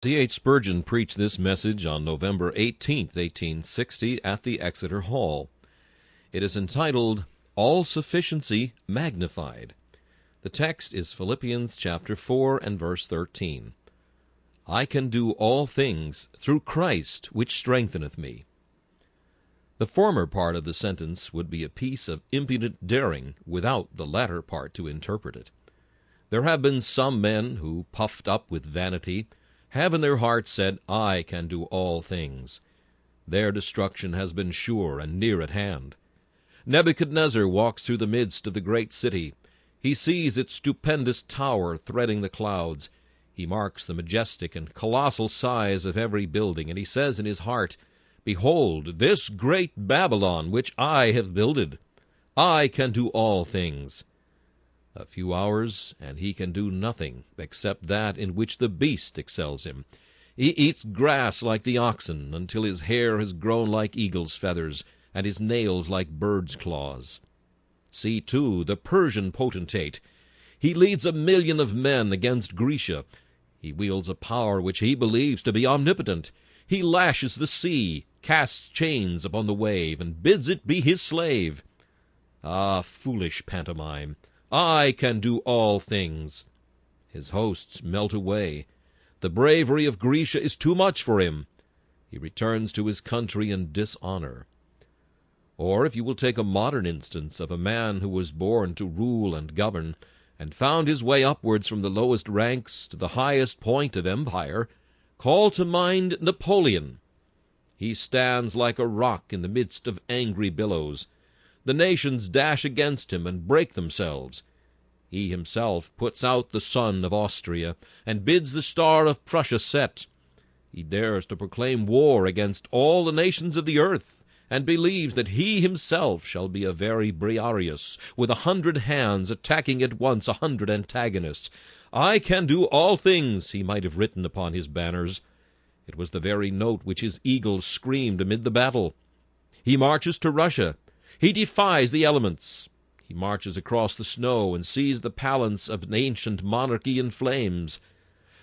C.H. Spurgeon preached this message on November 18th, 1860, at the Exeter Hall. It is entitled, All-Sufficiency Magnified. The text is Philippians chapter 4 and verse 13. I can do all things through Christ which strengtheneth me. The former part of the sentence would be a piece of impudent daring without the latter part to interpret it. There have been some men who, puffed up with vanity, have in their hearts said, I can do all things. Their destruction has been sure and near at hand. Nebuchadnezzar walks through the midst of the great city. He sees its stupendous tower threading the clouds. He marks the majestic and colossal size of every building, and he says in his heart, Behold, this great Babylon which I have builded. I can do all things. A few hours, and he can do nothing except that in which the beast excels him. He eats grass like the oxen, until his hair has grown like eagle's feathers, and his nails like bird's claws. See, too, the Persian potentate. He leads 1,000,000 of men against Grecia. He wields a power which he believes to be omnipotent. He lashes the sea, casts chains upon the wave, and bids it be his slave. Ah, foolish pantomime! I can do all things. His hosts melt away. The bravery of Grecia is too much for him. He returns to his country in dishonor. Or if you will take a modern instance of a man who was born to rule and govern, and found his way upwards from the lowest ranks to the highest point of empire, call to mind Napoleon. He stands like a rock in the midst of angry billows. The nations dash against him and break themselves. He himself puts out the sun of Austria, and bids the star of Prussia set. He dares to proclaim war against all the nations of the earth, and believes that he himself shall be a very Briareus, with 100 hands attacking at once 100 antagonists. I can do all things, he might have written upon his banners. It was the very note which his eagles screamed amid the battle. He marches to Russia. He defies the elements. He marches across the snow and sees the palace of an ancient monarchy in flames.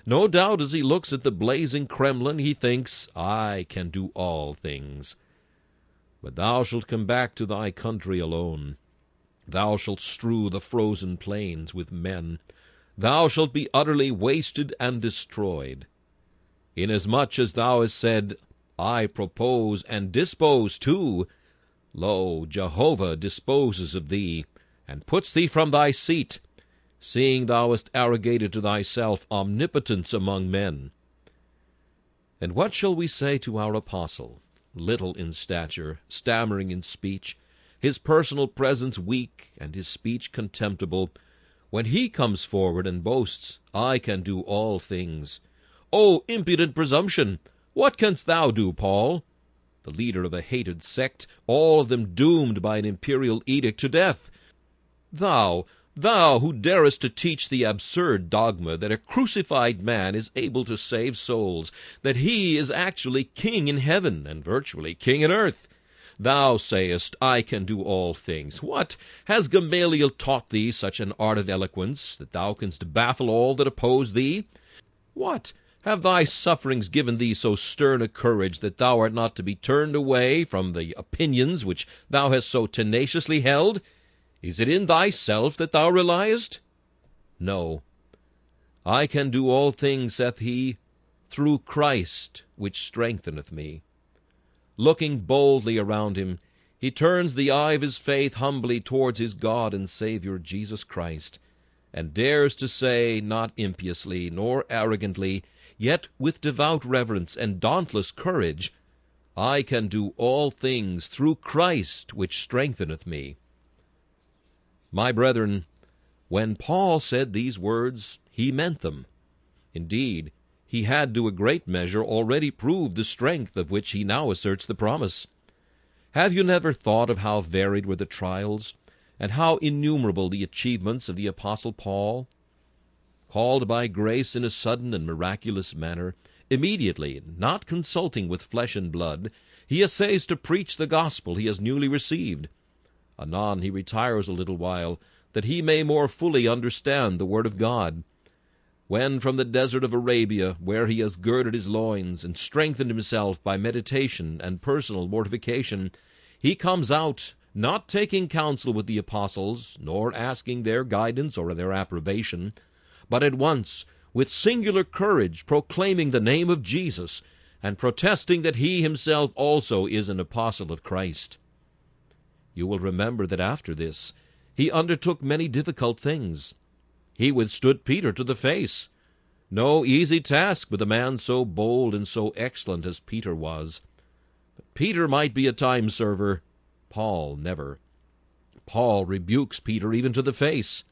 No doubt as he looks at the blazing Kremlin he thinks, I can do all things. But thou shalt come back to thy country alone. Thou shalt strew the frozen plains with men. Thou shalt be utterly wasted and destroyed. Inasmuch as thou hast said, I propose and dispose too, lo, Jehovah disposes of thee, and puts thee from thy seat, seeing thou hast arrogated to thyself omnipotence among men. And what shall we say to our apostle, little in stature, stammering in speech, his personal presence weak, and his speech contemptible, when he comes forward and boasts, I can do all things? O impudent presumption! What canst thou do, Paul? The leader of a hated sect, all of them doomed by an imperial edict to death. Thou who darest to teach the absurd dogma that a crucified man is able to save souls, that he is actually king in heaven and virtually king in earth. Thou sayest, I can do all things. What? Has Gamaliel taught thee such an art of eloquence, that thou canst baffle all that oppose thee? What? Have thy sufferings given thee so stern a courage that thou art not to be turned away from the opinions which thou hast so tenaciously held? Is it in thyself that thou reliest? No. I can do all things, saith he, through Christ which strengtheneth me. Looking boldly around him, he turns the eye of his faith humbly towards his God and Savior Jesus Christ, and dares to say, not impiously nor arrogantly, yet with devout reverence and dauntless courage, I can do all things through Christ which strengtheneth me. My brethren, when Paul said these words, he meant them. Indeed, he had to a great measure already proved the strength of which he now asserts the promise. Have you never thought of how varied were the trials, and how innumerable the achievements of the Apostle Paul? Called by grace in a sudden and miraculous manner, immediately, not consulting with flesh and blood, he essays to preach the gospel he has newly received. Anon he retires a little while, that he may more fully understand the word of God. when from the desert of Arabia, where he has girded his loins and strengthened himself by meditation and personal mortification, he comes out, not taking counsel with the apostles, nor asking their guidance or their approbation, but at once, with singular courage, proclaiming the name of Jesus, and protesting that he himself also is an apostle of Christ. You will remember that after this, he undertook many difficult things. He withstood Peter to the face. No easy task with a man so bold and so excellent as Peter was. But Peter might be a time server, Paul never. Paul rebukes Peter even to the face.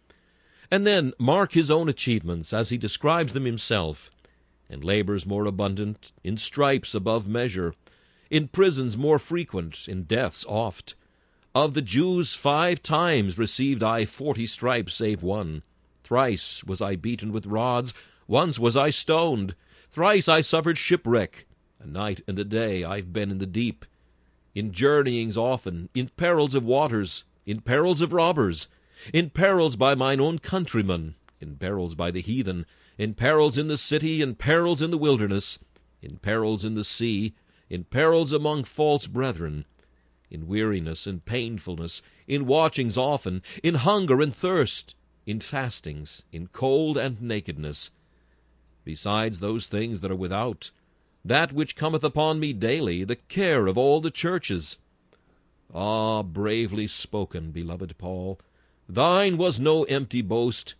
And then mark his own achievements as he describes them himself. In labors more abundant, in stripes above measure, in prisons more frequent, in deaths oft. Of the Jews 5 times received I 40 stripes save one. Thrice was I beaten with rods, once was I stoned. Thrice I suffered shipwreck, a night and a day I've been in the deep. In journeyings often, in perils of waters, in perils of robbers, in perils by mine own countrymen, in perils by the heathen, in perils in the city, in perils in the wilderness, in perils in the sea, in perils among false brethren, in weariness and painfulness, in watchings often, in hunger and thirst, in fastings, in cold and nakedness. Besides those things that are without, that which cometh upon me daily, the care of all the churches. Ah, bravely spoken, beloved Paul! Thine was no empty boast.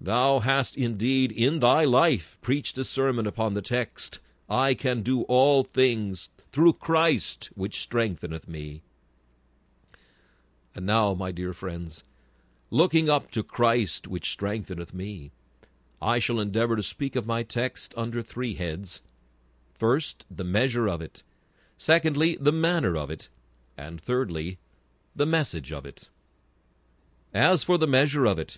Thou hast indeed in thy life preached a sermon upon the text, I can do all things through Christ which strengtheneth me. And now, my dear friends, looking up to Christ which strengtheneth me, I shall endeavor to speak of my text under 3 heads. First, the measure of it. Secondly, the manner of it. And thirdly, the message of it. As for the measure of it,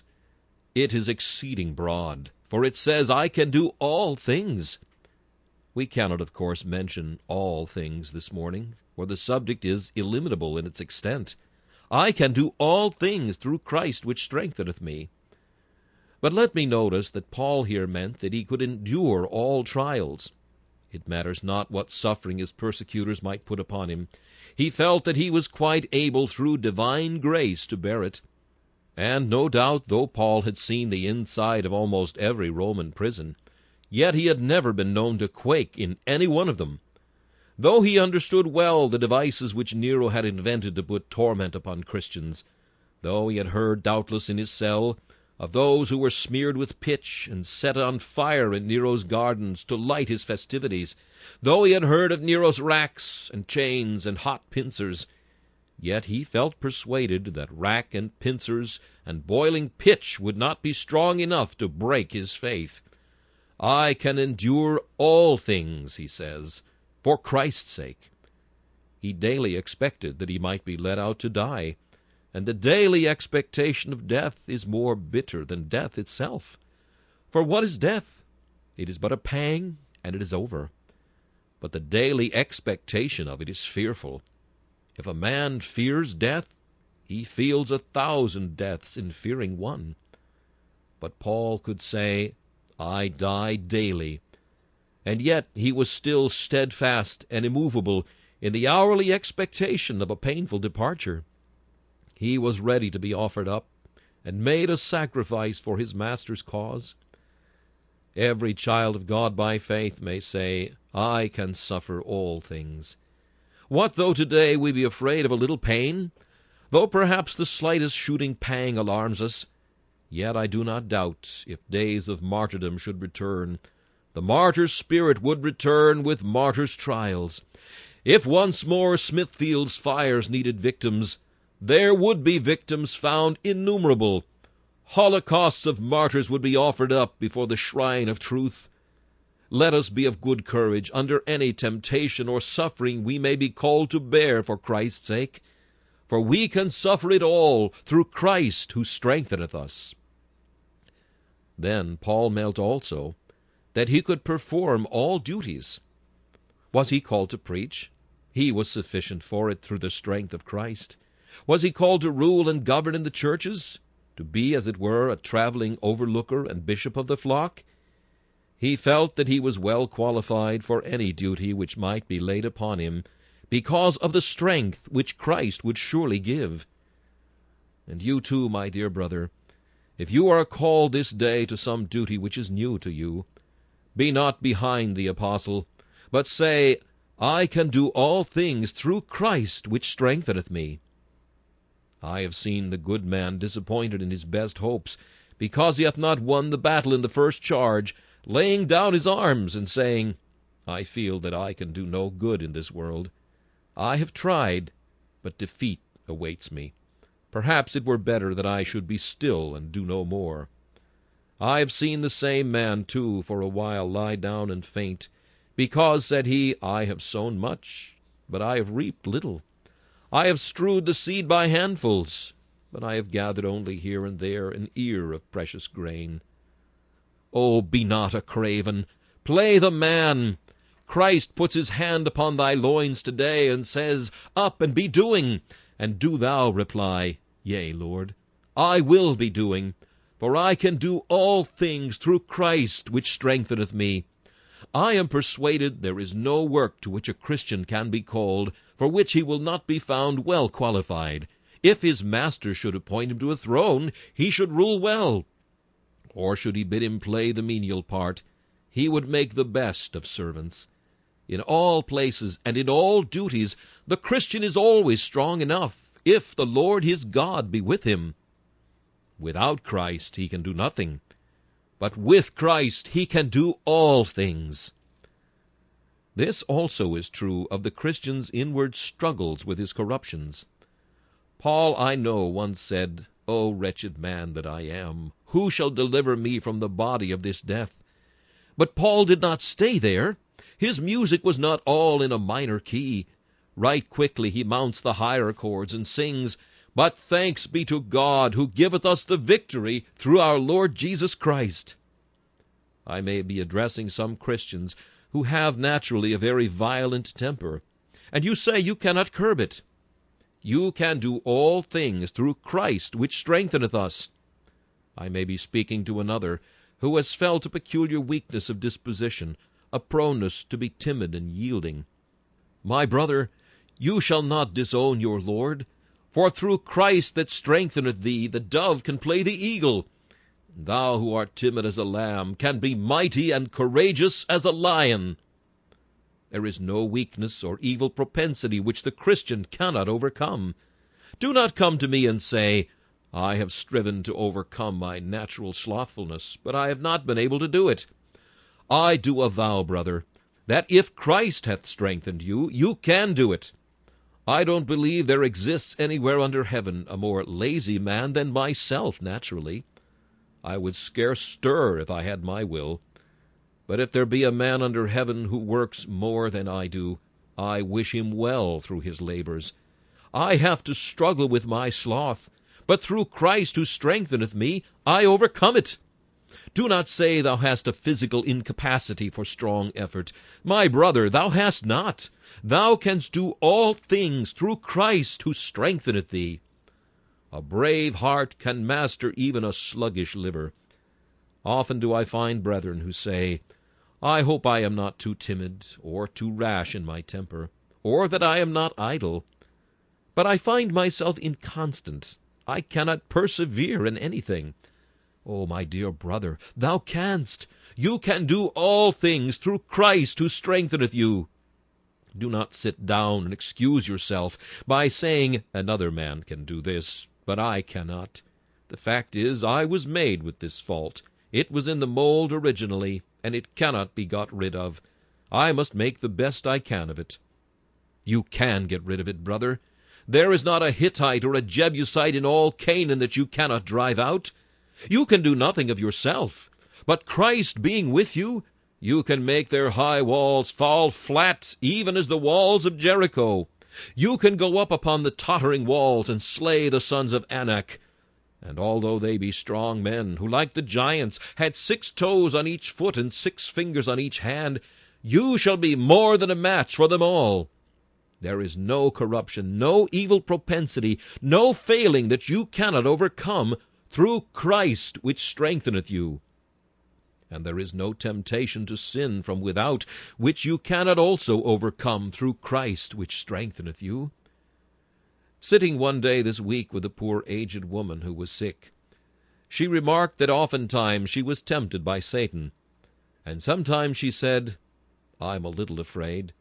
it is exceeding broad, for it says, I can do all things. We cannot, of course, mention all things this morning, for the subject is illimitable in its extent. I can do all things through Christ which strengtheneth me. But let me notice that Paul here meant that he could endure all trials. It matters not what suffering his persecutors might put upon him. He felt that he was quite able through divine grace to bear it. And no doubt, though Paul had seen the inside of almost every Roman prison, yet he had never been known to quake in any one of them. Though he understood well the devices which Nero had invented to put torment upon Christians, though he had heard, doubtless in his cell, of those who were smeared with pitch and set on fire in Nero's gardens to light his festivities, though he had heard of Nero's racks and chains and hot pincers, yet he felt persuaded that rack and pincers and boiling pitch would not be strong enough to break his faith. I can endure all things, he says, for Christ's sake. He daily expected that he might be led out to die, and the daily expectation of death is more bitter than death itself. For what is death? It is but a pang, and it is over. But the daily expectation of it is fearful. If a man fears death, he feels 1,000 deaths in fearing one. But Paul could say, I die daily. And yet he was still steadfast and immovable in the hourly expectation of a painful departure. He was ready to be offered up and made a sacrifice for his Master's cause. Every child of God by faith may say, I can suffer all things. What though today we be afraid of a little pain? Though perhaps the slightest shooting pang alarms us, yet I do not doubt, if days of martyrdom should return, the martyr's spirit would return with martyr's trials. If once more Smithfield's fires needed victims, there would be victims found innumerable. Holocausts of martyrs would be offered up before the shrine of truth. Let us be of good courage under any temptation or suffering we may be called to bear for Christ's sake, for we can suffer it all through Christ who strengtheneth us. Then Paul meant also that he could perform all duties. Was he called to preach? He was sufficient for it through the strength of Christ. Was he called to rule and govern in the churches? To be, as it were, a traveling overlooker and bishop of the flock? He felt that he was well qualified for any duty which might be laid upon him, because of the strength which Christ would surely give. And you too, my dear brother, if you are called this day to some duty which is new to you, be not behind the apostle, but say, I can do all things through Christ which strengtheneth me. I have seen the good man disappointed in his best hopes, because he hath not won the battle in the first charge, laying down his arms, and saying, I feel that I can do no good in this world. I have tried, but defeat awaits me. Perhaps it were better that I should be still and do no more. I have seen the same man, too, for a while lie down and faint, because, said he, I have sown much, but I have reaped little. I have strewed the seed by handfuls, but I have gathered only here and there an ear of precious grain. Oh, be not a craven. Play the man. Christ puts his hand upon thy loins today, and says, Up and be doing. And do thou reply, Yea, Lord, I will be doing, for I can do all things through Christ which strengtheneth me. I am persuaded there is no work to which a Christian can be called, for which he will not be found well qualified. If his master should appoint him to a throne, he should rule well. Or should he bid him play the menial part, he would make the best of servants. In all places and in all duties, the Christian is always strong enough, if the Lord his God be with him. Without Christ he can do nothing, but with Christ he can do all things. This also is true of the Christian's inward struggles with his corruptions. Paul, I know, once said, O wretched man that I am, who shall deliver me from the body of this death? But Paul did not stay there. His music was not all in a minor key. Right quickly he mounts the higher chords and sings, But thanks be to God, who giveth us the victory through our Lord Jesus Christ. I may be addressing some Christians who have naturally a very violent temper, and you say you cannot curb it. You can do all things through Christ which strengtheneth us. I may be speaking to another who has felt a peculiar weakness of disposition, a proneness to be timid and yielding. My brother, you shall not disown your Lord, for through Christ that strengtheneth thee, the dove can play the eagle. Thou who art timid as a lamb can be mighty and courageous as a lion. There is no weakness or evil propensity which the Christian cannot overcome. Do not come to me and say, I have striven to overcome my natural slothfulness, but I have not been able to do it. I do avow, brother, that if Christ hath strengthened you, you can do it. I don't believe there exists anywhere under heaven a more lazy man than myself, naturally. I would scarce stir if I had my will. But if there be a man under heaven who works more than I do, I wish him well through his labors. I have to struggle with my sloth, but through Christ who strengtheneth me, I overcome it. Do not say thou hast a physical incapacity for strong effort. My brother, thou hast not. Thou canst do all things through Christ who strengtheneth thee. A brave heart can master even a sluggish liver. Often do I find brethren who say, I hope I am not too timid or too rash in my temper, or that I am not idle. But I find myself inconstant. I cannot persevere in anything. Oh, my dear brother, thou canst. You can do all things through Christ who strengtheneth you. Do not sit down and excuse yourself by saying, another man can do this, but I cannot. The fact is, I was made with this fault. It was in the mold originally, and it cannot be got rid of. I must make the best I can of it. You can get rid of it, brother. There is not a Hittite or a Jebusite in all Canaan that you cannot drive out. You can do nothing of yourself, but Christ being with you, you can make their high walls fall flat, even as the walls of Jericho. You can go up upon the tottering walls and slay the sons of Anak. And although they be strong men, who like the giants had 6 toes on each foot and 6 fingers on each hand, you shall be more than a match for them all. There is no corruption, no evil propensity, no failing that you cannot overcome through Christ which strengtheneth you. And there is no temptation to sin from without, which you cannot also overcome through Christ, which strengtheneth you. Sitting one day this week with a poor aged woman who was sick, she remarked that oftentimes she was tempted by Satan, and sometimes she said, "I am a little afraid,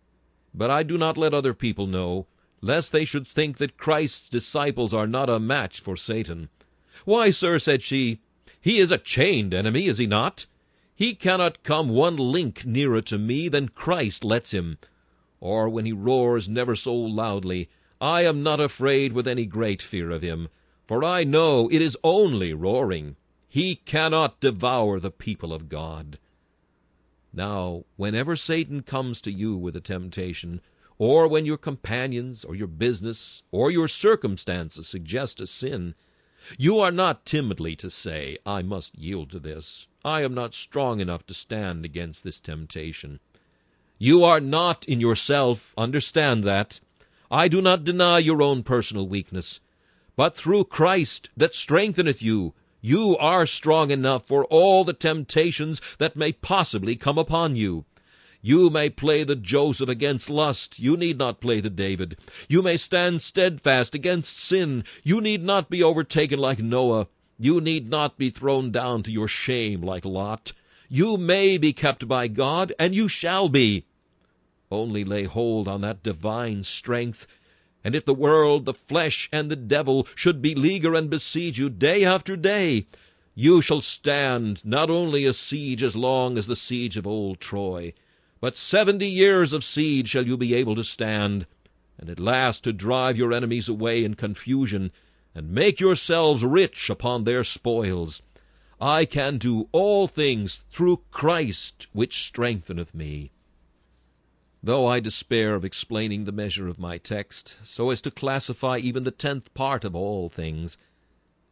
but I do not let other people know, lest they should think that Christ's disciples are not a match for Satan. Why, sir," said she, "he is a chained enemy, is he not? He cannot come one link nearer to me than Christ lets him. Or when he roars never so loudly, I am not afraid with any great fear of him, for I know it is only roaring. He cannot devour the people of God." Now, whenever Satan comes to you with a temptation, or when your companions, or your business, or your circumstances suggest a sin, you are not timidly to say, "I must yield to this. I am not strong enough to stand against this temptation." You are not in yourself, understand that. I do not deny your own personal weakness. But through Christ that strengtheneth you, you are strong enough for all the temptations that may possibly come upon you. You may play the Joseph against lust. You need not play the David. You may stand steadfast against sin. You need not be overtaken like Noah. You need not be thrown down to your shame like Lot. You may be kept by God, and you shall be. Only lay hold on that divine strength, and if the world, the flesh, and the devil should beleaguer and besiege you day after day, you shall stand not only a siege as long as the siege of old Troy, but 70 years of siege shall you be able to stand, and at last to drive your enemies away in confusion, and make yourselves rich upon their spoils. I can do all things through Christ, which strengtheneth me. Though I despair of explaining the measure of my text, so as to classify even the 10th part of all things,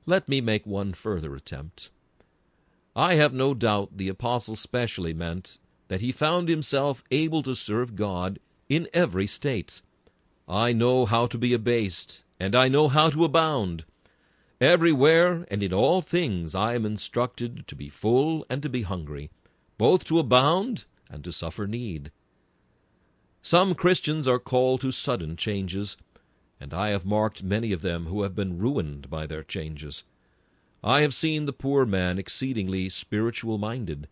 let me make one further attempt. I have no doubt the apostle specially meant that he found himself able to serve God in every state. I know how to be abased, and I know how to abound. Everywhere and in all things I am instructed to be full and to be hungry, both to abound and to suffer need. Some Christians are called to sudden changes, and I have marked many of them who have been ruined by their changes. I have seen the poor man exceedingly spiritual-minded.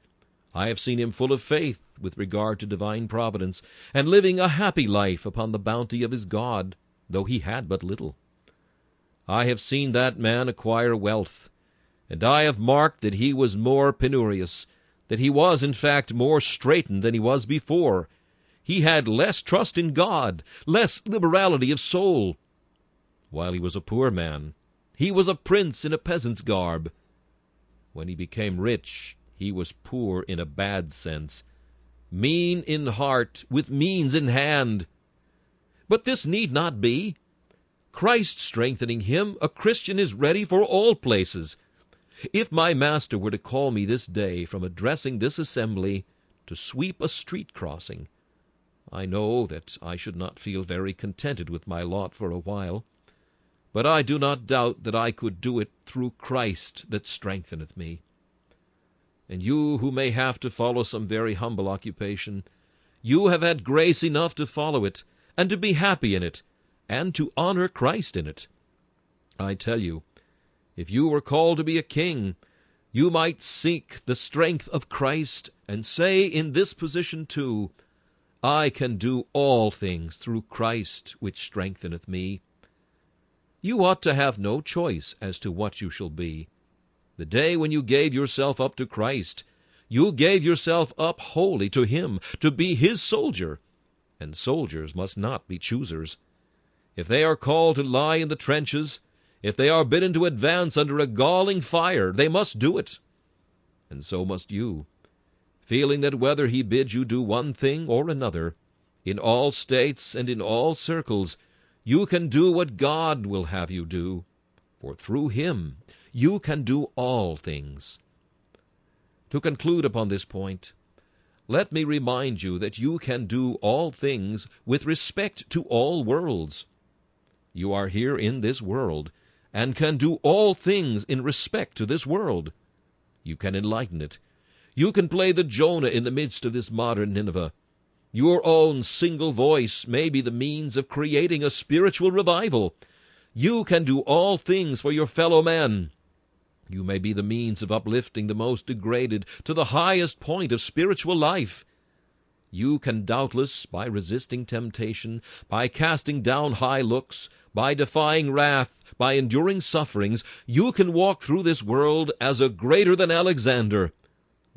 I have seen him full of faith with regard to divine providence, and living a happy life upon the bounty of his God, though he had but little. I have seen that man acquire wealth, and I have marked that he was more penurious, that he was, in fact, more straitened than he was before. He had less trust in God, less liberality of soul. While he was a poor man, he was a prince in a peasant's garb. When he became rich, he was poor in a bad sense, mean in heart, with means in hand. But this need not be. Christ strengthening him, a Christian is ready for all places. If my master were to call me this day from addressing this assembly to sweep a street crossing, I know that I should not feel very contented with my lot for a while, but I do not doubt that I could do it through Christ that strengtheneth me. And you who may have to follow some very humble occupation, you have had grace enough to follow it, and to be happy in it, and to honor Christ in it. I tell you, if you were called to be a king, you might seek the strength of Christ, and say in this position too, I can do all things through Christ which strengtheneth me. You ought to have no choice as to what you shall be. The day when you gave yourself up to Christ, you gave yourself up wholly to Him, to be His soldier. And soldiers must not be choosers. If they are called to lie in the trenches, if they are bidden to advance under a galling fire, they must do it. And so must you, feeling that whether He bids you do one thing or another, in all states and in all circles, you can do what God will have you do, for through Him you can do all things. To conclude upon this point, let me remind you that you can do all things with respect to all worlds. You are here in this world, and can do all things in respect to this world. You can enlighten it. You can play the Jonah in the midst of this modern Nineveh. Your own single voice may be the means of creating a spiritual revival. You can do all things for your fellow man. You may be the means of uplifting the most degraded to the highest point of spiritual life. You can doubtless, by resisting temptation, by casting down high looks, by defying wrath, by enduring sufferings, you can walk through this world as a greater than Alexander,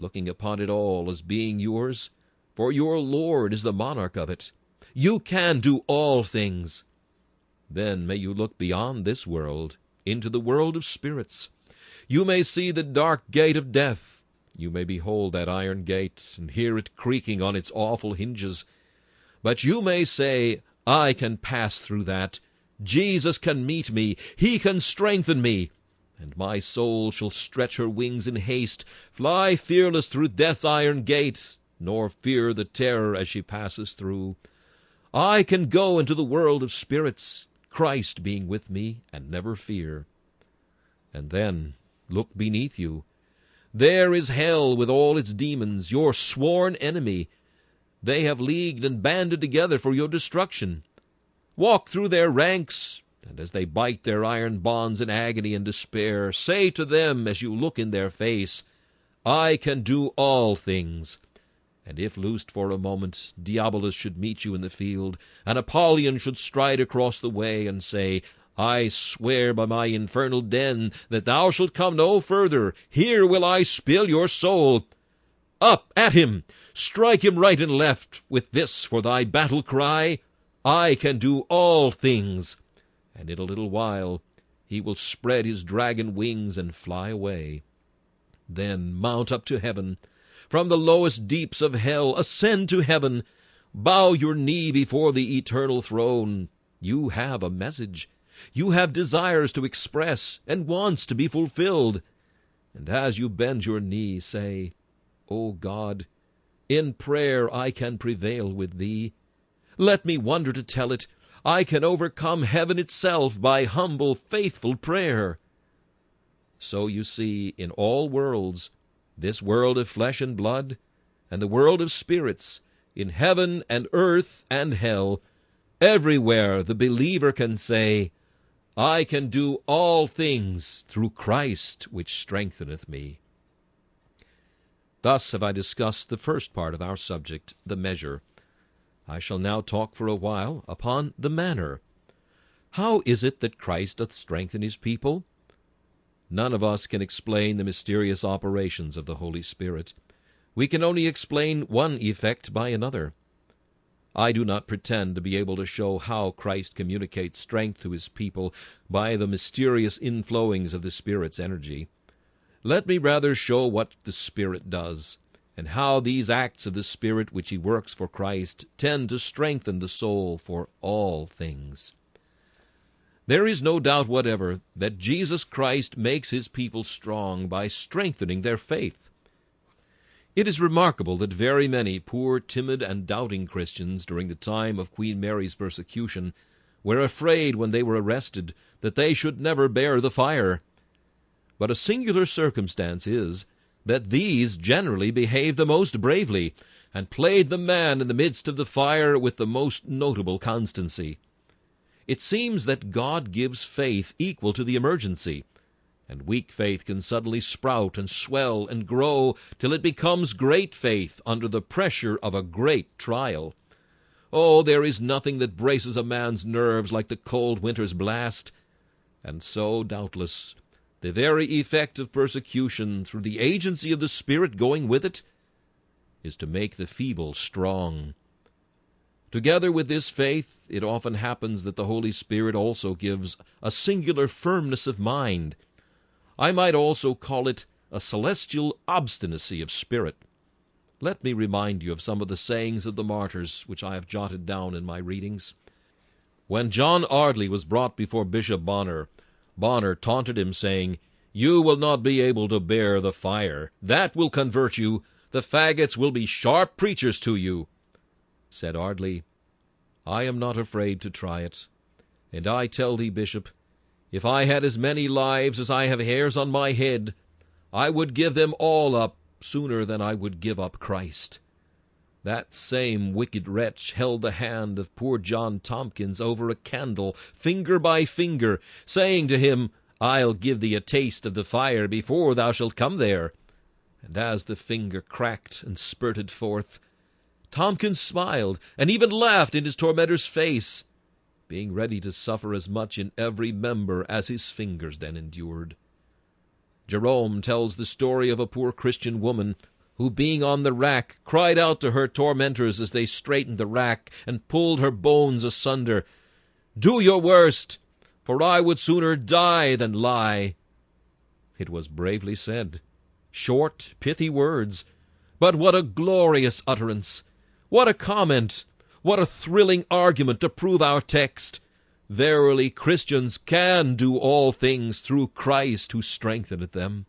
looking upon it all as being yours, for your Lord is the monarch of it. You can do all things. Then may you look beyond this world, into the world of spirits. You may see the dark gate of death. You may behold that iron gate, and hear it creaking on its awful hinges. But you may say, I can pass through that. Jesus can meet me. He can strengthen me. And my soul shall stretch her wings in haste, fly fearless through death's iron gate, nor fear the terror as she passes through. I can go into the world of spirits, Christ being with me, and never fear. And then look beneath you. There is hell with all its demons, your sworn enemy. They have leagued and banded together for your destruction. Walk through their ranks, and as they bite their iron bonds in agony and despair, say to them as you look in their face, I can do all things. And if loosed for a moment, Diabolus should meet you in the field, and Apollyon should stride across the way and say, I swear by my infernal den that thou shalt come no further. Here will I spill your soul. Up at him! Strike him right and left with this for thy battle cry, I can do all things. And in a little while he will spread his dragon wings and fly away. Then mount up to heaven. From the lowest deeps of hell ascend to heaven. Bow your knee before the eternal throne. You have a message. You have desires to express and wants to be fulfilled. And as you bend your knee, say, O God, in prayer I can prevail with thee. Let me wonder to tell it. I can overcome heaven itself by humble, faithful prayer. So you see, in all worlds, this world of flesh and blood, and the world of spirits, in heaven and earth and hell, everywhere the believer can say, I can do all things through Christ which strengtheneth me. Thus have I discussed the first part of our subject, the measure. I shall now talk for a while upon the manner. How is it that Christ doth strengthen his people? None of us can explain the mysterious operations of the Holy Spirit. We can only explain one effect by another. I do not pretend to be able to show how Christ communicates strength to his people by the mysterious inflowings of the Spirit's energy. Let me rather show what the Spirit does, and how these acts of the Spirit which he works for Christ tend to strengthen the soul for all things. There is no doubt whatever that Jesus Christ makes his people strong by strengthening their faith. It is remarkable that very many poor, timid, and doubting Christians during the time of Queen Mary's persecution were afraid when they were arrested that they should never bear the fire. But a singular circumstance is that these generally behaved the most bravely, and played the man in the midst of the fire with the most notable constancy. It seems that God gives faith equal to the emergency, and weak faith can suddenly sprout and swell and grow till it becomes great faith under the pressure of a great trial. Oh, there is nothing that braces a man's nerves like the cold winter's blast. And so, doubtless, the very effect of persecution, through the agency of the Spirit going with it, is to make the feeble strong. Together with this faith, it often happens that the Holy Spirit also gives a singular firmness of mind. I might also call it a celestial obstinacy of spirit. Let me remind you of some of the sayings of the martyrs which I have jotted down in my readings. When John Ardley was brought before Bishop Bonner, Bonner taunted him, saying, You will not be able to bear the fire. That will convert you. The faggots will be sharp preachers to you. Said Ardley, I am not afraid to try it. And I tell thee, Bishop, if I had as many lives as I have hairs on my head, I would give them all up sooner than I would give up Christ. That same wicked wretch held the hand of poor John Tompkins over a candle, finger by finger, saying to him, I'll give thee a taste of the fire before thou shalt come there. And as the finger cracked and spurted forth, Tompkins smiled and even laughed in his tormentor's face, being ready to suffer as much in every member as his fingers then endured. Jerome tells the story of a poor Christian woman who, being on the rack, cried out to her tormentors as they straightened the rack and pulled her bones asunder, Do your worst, for I would sooner die than lie. It was bravely said. Short, pithy words, but what a glorious utterance! What a comment! What a thrilling argument to prove our text! Verily, Christians can do all things through Christ who strengtheneth them.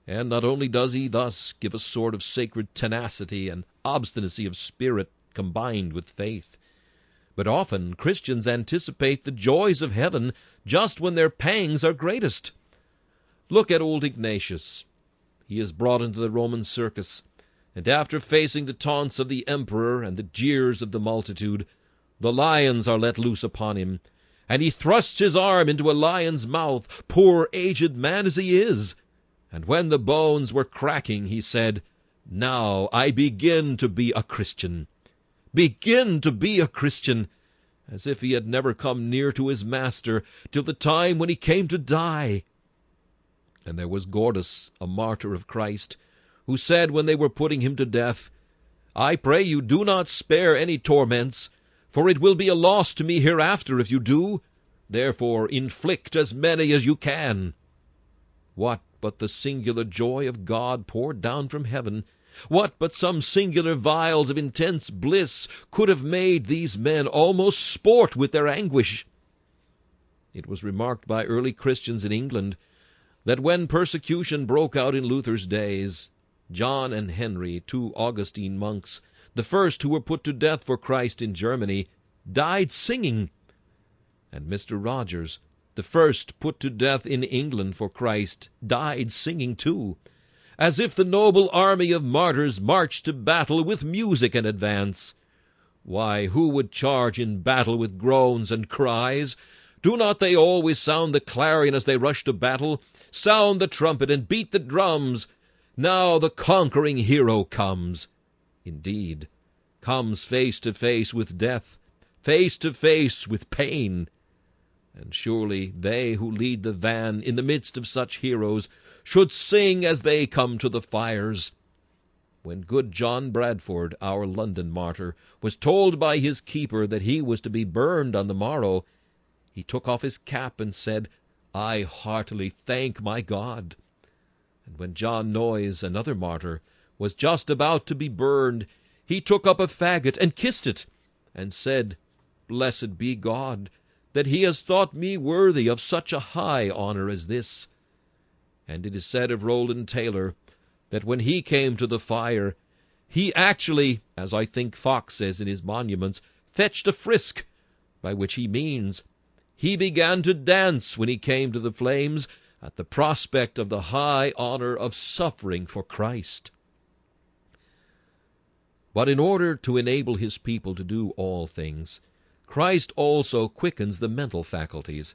And not only does he thus give a sort of sacred tenacity and obstinacy of spirit combined with faith, but often Christians anticipate the joys of heaven just when their pangs are greatest. Look at old Ignatius. He is brought into the Roman circus, and after facing the taunts of the emperor and the jeers of the multitude, the lions are let loose upon him, and he thrusts his arm into a lion's mouth, poor aged man as he is. And when the bones were cracking, he said, Now I begin to be a Christian. Begin to be a Christian, as if he had never come near to his master till the time when he came to die. And there was Gordus, a martyr of Christ, who said when they were putting him to death, I pray you do not spare any torments, for it will be a loss to me hereafter if you do. Therefore inflict as many as you can. What but the singular joy of God poured down from heaven, what but some singular vials of intense bliss could have made these men almost sport with their anguish? It was remarked by early Christians in England that when persecution broke out in Luther's days, John and Henry, two Augustine monks, the first who were put to death for Christ in Germany, died singing. And Mr. Rogers, the first put to death in England for Christ, died singing too, as if the noble army of martyrs marched to battle with music in advance. Why, who would charge in battle with groans and cries? Do not they always sound the clarion as they rush to battle? Sound the trumpet and beat the drums. Now the conquering hero comes. Indeed, comes face to face with death, face to face with pain. And surely they who lead the van in the midst of such heroes should sing as they come to the fires. When good John Bradford, our London martyr, was told by his keeper that he was to be burned on the morrow, he took off his cap and said, I heartily thank my God. And when John Noyes, another martyr, was just about to be burned, he took up a faggot and kissed it, and said, Blessed be God, that he has thought me worthy of such a high honor as this. And it is said of Rowland Taylor that when he came to the fire, he actually, as I think Fox says in his monuments, fetched a frisk, by which he means he began to dance when he came to the flames at the prospect of the high honor of suffering for Christ. But in order to enable his people to do all things, Christ also quickens the mental faculties.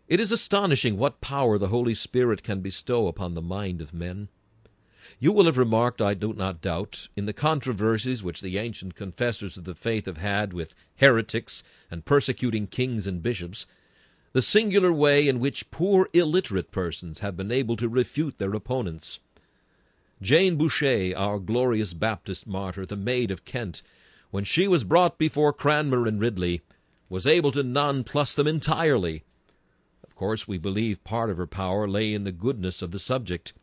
It is astonishing what power the Holy Spirit can bestow upon the mind of men. You will have remarked, I do not doubt, in the controversies which the ancient confessors of the faith have had with heretics and persecuting kings and bishops, the singular way in which poor illiterate persons have been able to refute their opponents. Jane Boucher, our glorious Baptist martyr, the Maid of Kent, when she was brought before Cranmer and Ridley, was able to nonplus them entirely. Of course, we believe part of her power lay in the goodness of the subject.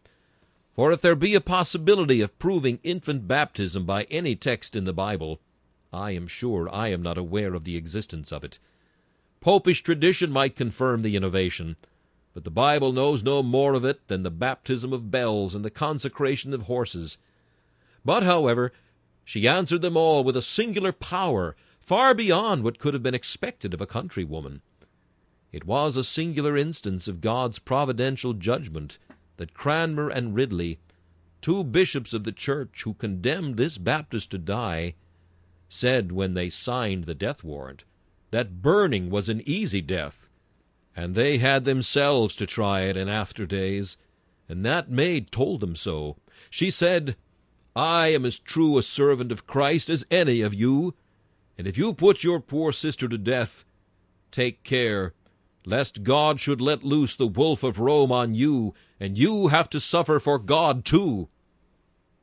For if there be a possibility of proving infant baptism by any text in the Bible, I am sure I am not aware of the existence of it. Popish tradition might confirm the innovation, but the Bible knows no more of it than the baptism of bells and the consecration of horses. But, however, she answered them all with a singular power, far beyond what could have been expected of a countrywoman. It was a singular instance of God's providential judgment that Cranmer and Ridley, 2 bishops of the church who condemned this Baptist to die said when they signed the death warrant that burning was an easy death, and they had themselves to try it in after days, and that maid told them so. She said, "I am as true a servant of Christ as any of you, and if you put your poor sister to death, take care lest God should let loose the wolf of Rome on you, and you have to suffer for God too."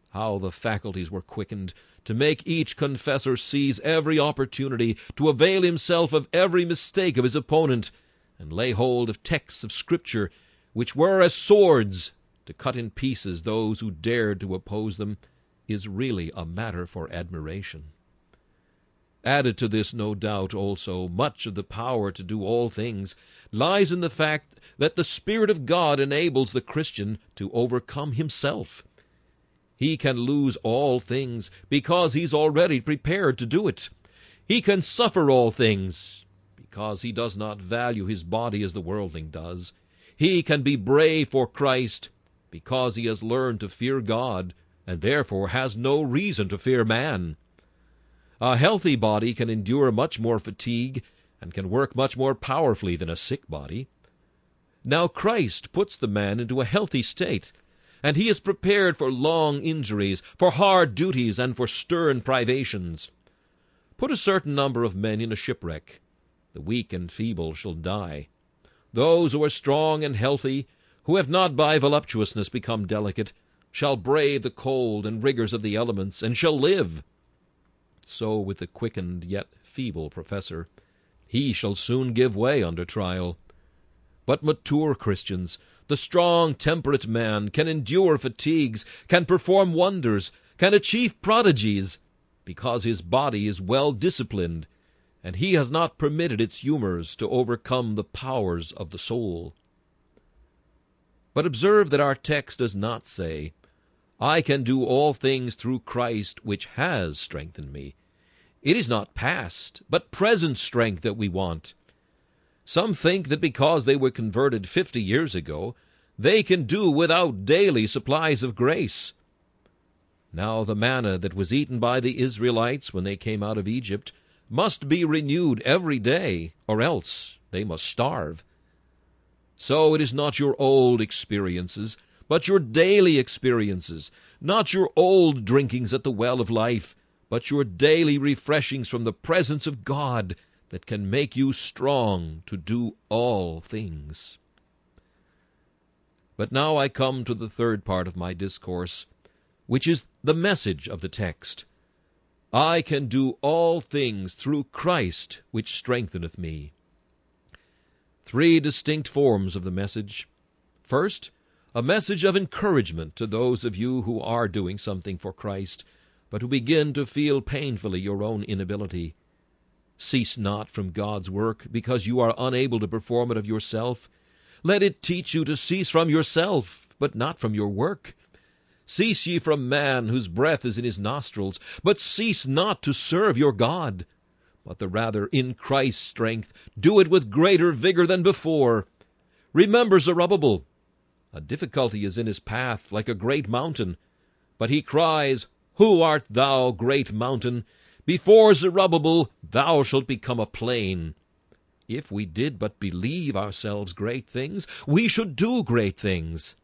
How the faculties were quickened to make each confessor seize every opportunity to avail himself of every mistake of his opponent, and lay hold of texts of Scripture which were as swords to cut in pieces those who dared to oppose them, is really a matter for admiration. Added to this, no doubt, also, much of the power to do all things lies in the fact that the Spirit of God enables the Christian to overcome himself. He can lose all things because he's already prepared to do it. He can suffer all things because he does not value his body as the worldling does. He can be brave for Christ because he has learned to fear God and therefore has no reason to fear man. A healthy body can endure much more fatigue and can work much more powerfully than a sick body. Now Christ puts the man into a healthy state, and he is prepared for long injuries, for hard duties, and for stern privations. Put a certain number of men in a shipwreck. The weak and feeble shall die. Those who are strong and healthy, who have not by voluptuousness become delicate, shall brave the cold and rigors of the elements, and shall live. So with the quickened yet feeble professor. He shall soon give way under trial. But mature Christians, the strong, temperate man, can endure fatigues, can perform wonders, can achieve prodigies, because his body is well disciplined, and he has not permitted its humors to overcome the powers of the soul. But observe that our text does not say, "I can do all things through Christ which has strengthened me." It is not past, but present strength that we want. Some think that because they were converted 50 years ago, they can do without daily supplies of grace. Now the manna that was eaten by the Israelites when they came out of Egypt must be renewed every day, or else they must starve. So it is not your old experiences, but your daily experiences, not your old drinkings at the well of life, but your daily refreshings from the presence of God that can make you strong to do all things. But now I come to the third part of my discourse, which is the message of the text. I can do all things through Christ which strengtheneth me. 3 distinct forms of the message. First, a message of encouragement to those of you who are doing something for Christ, but who begin to feel painfully your own inability. Cease not from God's work because you are unable to perform it of yourself. Let it teach you to cease from yourself, but not from your work. Cease ye from man, whose breath is in his nostrils, but cease not to serve your God. But the rather in Christ's strength do it with greater vigor than before. Remember Zerubbabel. A difficulty is in his path, like a great mountain. But he cries, "Who art thou, great mountain? Before Zerubbabel thou shalt become a plain." If we did but believe ourselves great things, we should do great things.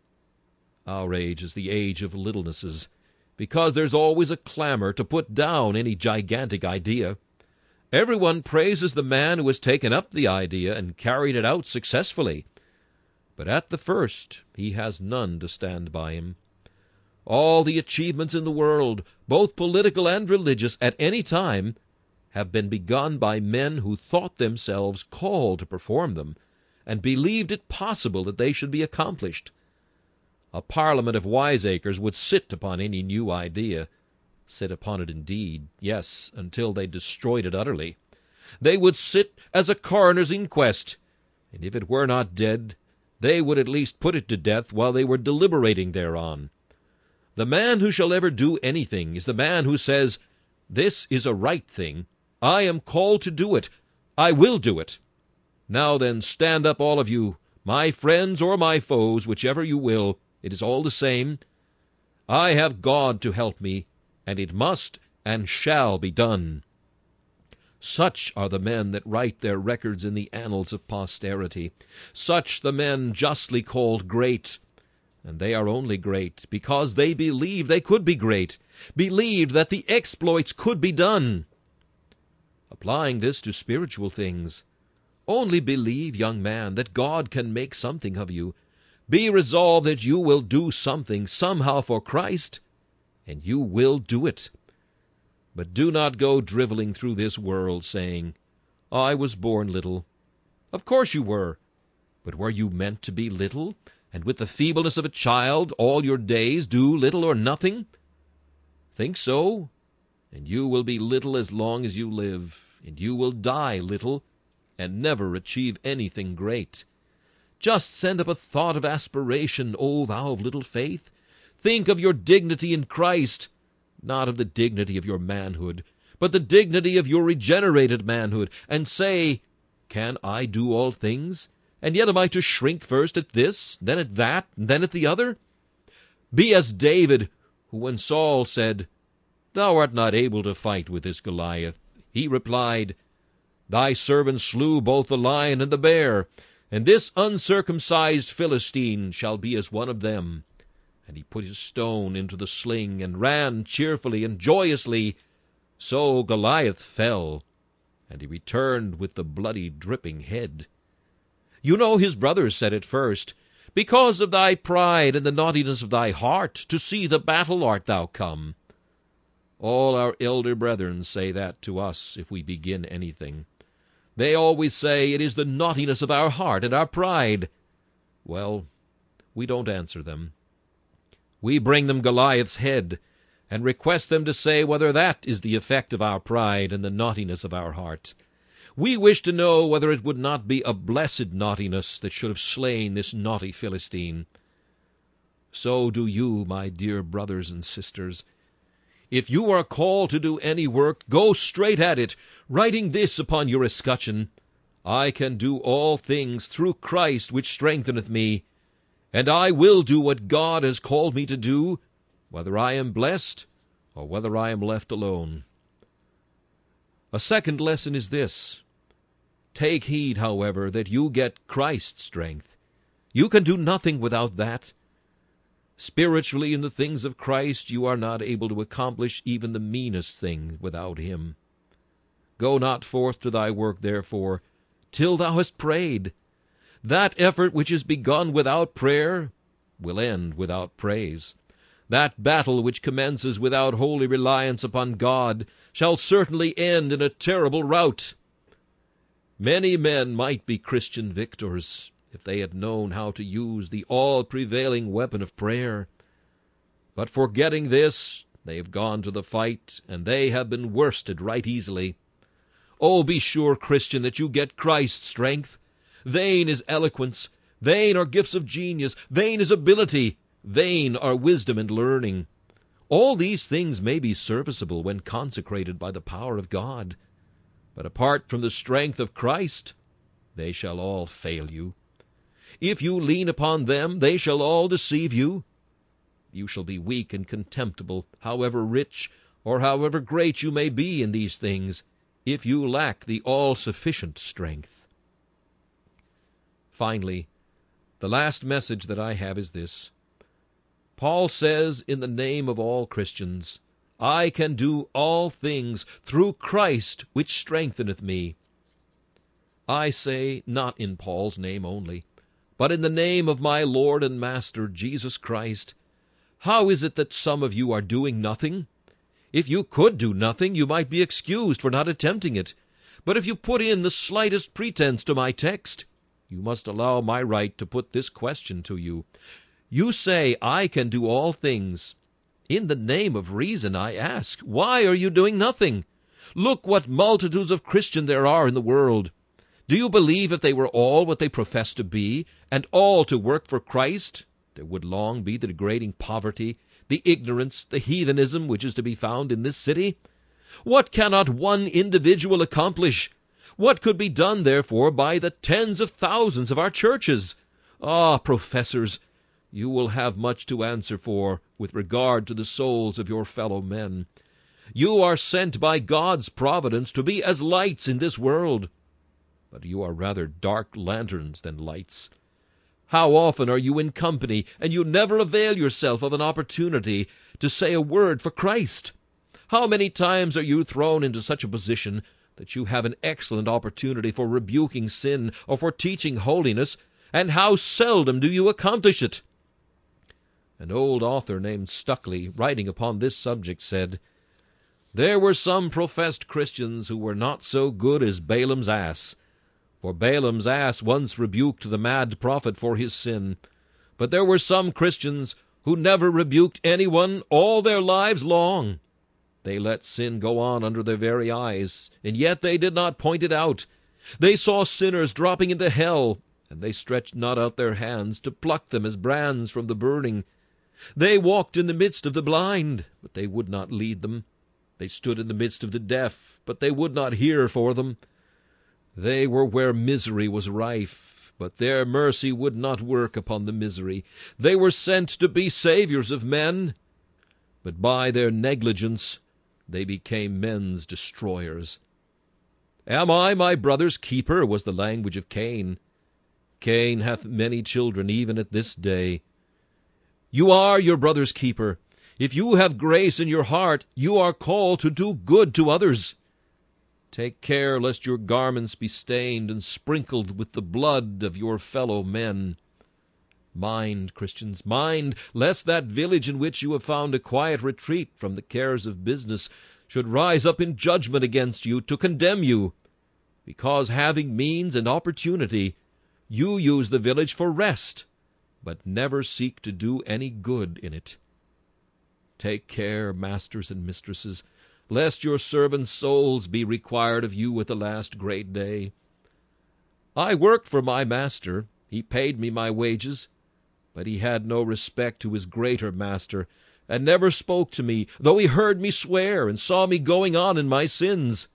Our age is the age of littlenesses, because there's always a clamor to put down any gigantic idea. Everyone praises the man who has taken up the idea and carried it out successfully. But at the first he has none to stand by him. All the achievements in the world, both political and religious, at any time, have been begun by men who thought themselves called to perform them, and believed it possible that they should be accomplished. A parliament of wiseacres would sit upon any new idea, sit upon it indeed, yes, until they destroyed it utterly. They would sit as a coroner's inquest, and if it were not dead, they would at least put it to death while they were deliberating thereon. The man who shall ever do anything is the man who says, "This is a right thing. I am called to do it. I will do it. Now then, stand up, all of you, my friends or my foes, whichever you will. It is all the same. I have God to help me, and it must and shall be done. Such are the men that write their records in the annals of posterity, such the men justly called great. And they are only great because they believed they could be great, believed that the exploits could be done. Applying this to spiritual things, only believe, young man, that God can make something of you. Be resolved that you will do something somehow for Christ, and you will do it. But do not go driveling through this world saying, I was born little. Of course you were. But were you meant to be little, and with the feebleness of a child all your days do little or nothing? Think so, and you will be little as long as you live, and you will die little, and never achieve anything great. Just send up a thought of aspiration, O thou of little faith. Think of your dignity in Christ, not of the dignity of your manhood, but the dignity of your regenerated manhood, and say, Can I do all things? And yet am I to shrink first at this, then at that, and then at the other? Be as David, who when Saul said, Thou art not able to fight with this Goliath, he replied, Thy servant slew both the lion and the bear, and this uncircumcised Philistine shall be as one of them. And he put his stone into the sling, and ran cheerfully and joyously. So Goliath fell, and he returned with the bloody dripping head. You know his brothers said at first, Because of thy pride and the naughtiness of thy heart, to see the battle art thou come. All our elder brethren say that to us if we begin anything. They always say it is the naughtiness of our heart and our pride. Well, we don't answer them. We bring them Goliath's head, and request them to say whether that is the effect of our pride and the naughtiness of our heart. We wish to know whether it would not be a blessed naughtiness that should have slain this naughty Philistine. So do you, my dear brothers and sisters. If you are called to do any work, go straight at it, writing this upon your escutcheon, I can do all things through Christ which strengtheneth me. And I will do what God has called me to do, whether I am blessed or whether I am left alone. A second lesson is this. Take heed, however, that you get Christ's strength. You can do nothing without that. Spiritually, in the things of Christ, you are not able to accomplish even the meanest thing without him. Go not forth to thy work, therefore, till thou hast prayed. That effort which is begun without prayer will end without praise. That battle which commences without holy reliance upon God shall certainly end in a terrible rout. Many men might be Christian victors if they had known how to use the all-prevailing weapon of prayer. But forgetting this, they have gone to the fight, and they have been worsted right easily. Oh, be sure, Christian, that you get Christ's strength. Vain is eloquence, vain are gifts of genius, vain is ability, vain are wisdom and learning. All these things may be serviceable when consecrated by the power of God, but apart from the strength of Christ, they shall all fail you. If you lean upon them, they shall all deceive you. You shall be weak and contemptible, however rich or however great you may be in these things, if you lack the all-sufficient strength. Finally, the last message that I have is this. Paul says in the name of all Christians, I can do all things through Christ which strengtheneth me. I say, not in Paul's name only, but in the name of my Lord and Master, Jesus Christ. How is it that some of you are doing nothing? If you could do nothing, you might be excused for not attempting it. But if you put in the slightest pretense to my text, you must allow my right to put this question to you. You say, I can do all things. In the name of reason, I ask, why are you doing nothing? Look what multitudes of Christians there are in the world. Do you believe if they were all what they profess to be, and all to work for Christ, there would long be the degrading poverty, the ignorance, the heathenism which is to be found in this city? What cannot one individual accomplish? What could be done, therefore, by the tens of thousands of our churches? Ah, professors, you will have much to answer for with regard to the souls of your fellow men. You are sent by God's providence to be as lights in this world, but you are rather dark lanterns than lights. How often are you in company, and you never avail yourself of an opportunity to say a word for Christ? How many times are you thrown into such a position that you have an excellent opportunity for rebuking sin or for teaching holiness, and how seldom do you accomplish it? An old author named Stuckley, writing upon this subject, said, "There were some professed Christians who were not so good as Balaam's ass, for Balaam's ass once rebuked the mad prophet for his sin. But there were some Christians who never rebuked anyone all their lives long. They let sin go on under their very eyes, and yet they did not point it out. They saw sinners dropping into hell, and they stretched not out their hands to pluck them as brands from the burning. They walked in the midst of the blind, but they would not lead them. They stood in the midst of the deaf, but they would not hear for them. They were where misery was rife, but their mercy would not work upon the misery. They were sent to be saviors of men, but by their negligence they became men's destroyers. Am I my brother's keeper? Was the language of Cain. Cain hath many children even at this day. You are your brother's keeper. If you have grace in your heart, you are called to do good to others. Take care lest your garments be stained and sprinkled with the blood of your fellow men. Mind, Christians, mind, lest that village in which you have found a quiet retreat from the cares of business should rise up in judgment against you to condemn you, because having means and opportunity, you use the village for rest, but never seek to do any good in it. Take care, masters and mistresses, lest your servants' souls be required of you at the last great day. I worked for my master. He paid me my wages, but he had no respect to his greater master, and never spoke to me, though he heard me swear and saw me going on in my sins.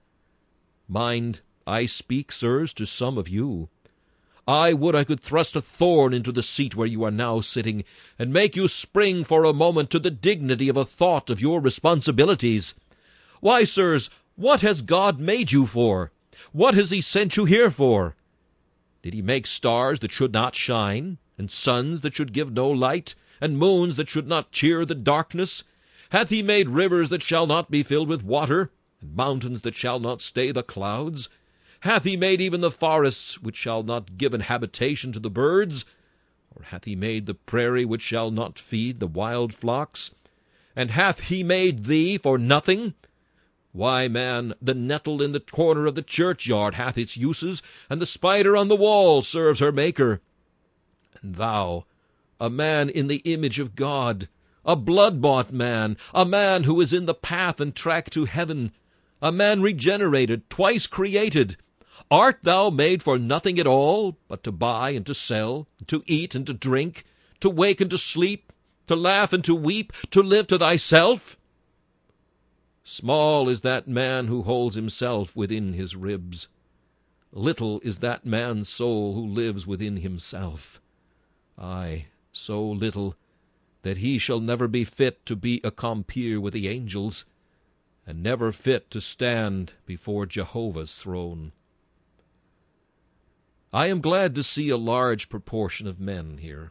Mind, I speak, sirs, to some of you. I would I could thrust a thorn into the seat where you are now sitting, and make you spring for a moment to the dignity of a thought of your responsibilities. Why, sirs, what has God made you for? What has he sent you here for? Did he make stars that should not shine, and suns that should give no light, and moons that should not cheer the darkness? Hath he made rivers that shall not be filled with water, and mountains that shall not stay the clouds? Hath he made even the forests which shall not give an habitation to the birds? Or hath he made the prairie which shall not feed the wild flocks? And hath he made thee for nothing? Why, man, the nettle in the corner of the churchyard hath its uses, and the spider on the wall serves her Maker. And thou, a man in the image of God, a blood-bought man, a man who is in the path and track to heaven, a man regenerated, twice created, art thou made for nothing at all, but to buy and to sell, to eat and to drink, to wake and to sleep, to laugh and to weep, to live to thyself? Small is that man who holds himself within his ribs. Little is that man's soul who lives within himself. Aye, so little that he shall never be fit to be a compeer with the angels, and never fit to stand before Jehovah's throne. I am glad to see a large proportion of men here.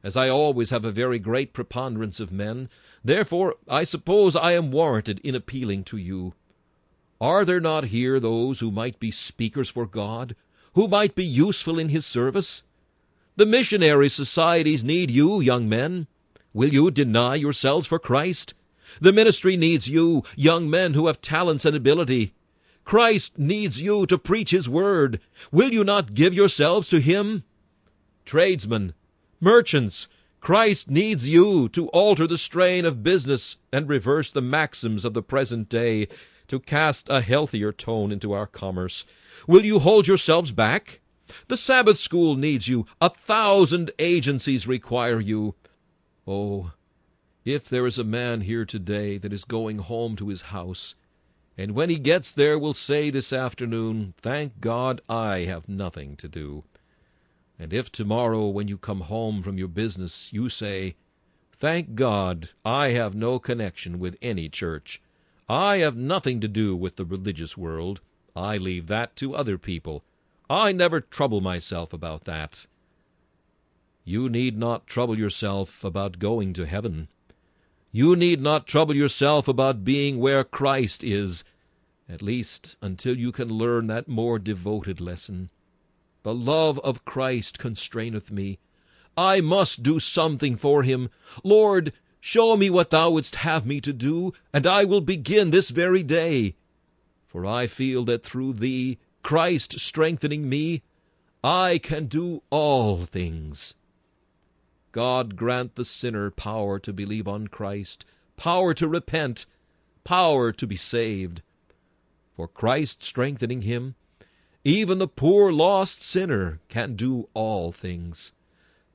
As I always have a very great preponderance of men, therefore I suppose I am warranted in appealing to you. Are there not here those who might be speakers for God, who might be useful in his service? The missionary societies need you, young men. Will you deny yourselves for Christ? The ministry needs you, young men who have talents and ability. Christ needs you to preach his word. Will you not give yourselves to him? Tradesmen, merchants, Christ needs you to alter the strain of business and reverse the maxims of the present day, to cast a healthier tone into our commerce. Will you hold yourselves back? The Sabbath school needs you. 1,000 agencies require you. Oh, if there is a man here today that is going home to his house, and when he gets there will say this afternoon, "Thank God I have nothing to do." And if tomorrow when you come home from your business you say, Thank God, I have no connection with any church. I have nothing to do with the religious world. I leave that to other people. I never trouble myself about that. You need not trouble yourself about going to heaven. You need not trouble yourself about being where Christ is, at least until you can learn that more devoted lesson. The love of Christ constraineth me. I must do something for him. Lord, show me what thou wouldst have me to do, and I will begin this very day. For I feel that through thee, Christ strengthening me, I can do all things. God grant the sinner power to believe on Christ, power to repent, power to be saved. For Christ strengthening him, even the poor lost sinner can do all things.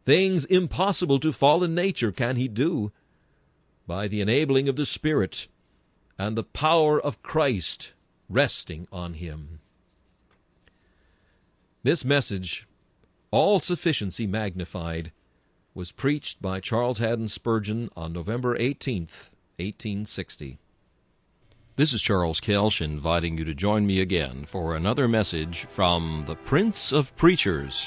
Things impossible to fallen nature can he do, by the enabling of the Spirit and the power of Christ resting on him. This message, All-Sufficiency Magnified, was preached by Charles Haddon Spurgeon on November 18th, 1860. This is Charles Kelsch inviting you to join me again for another message from the Prince of Preachers.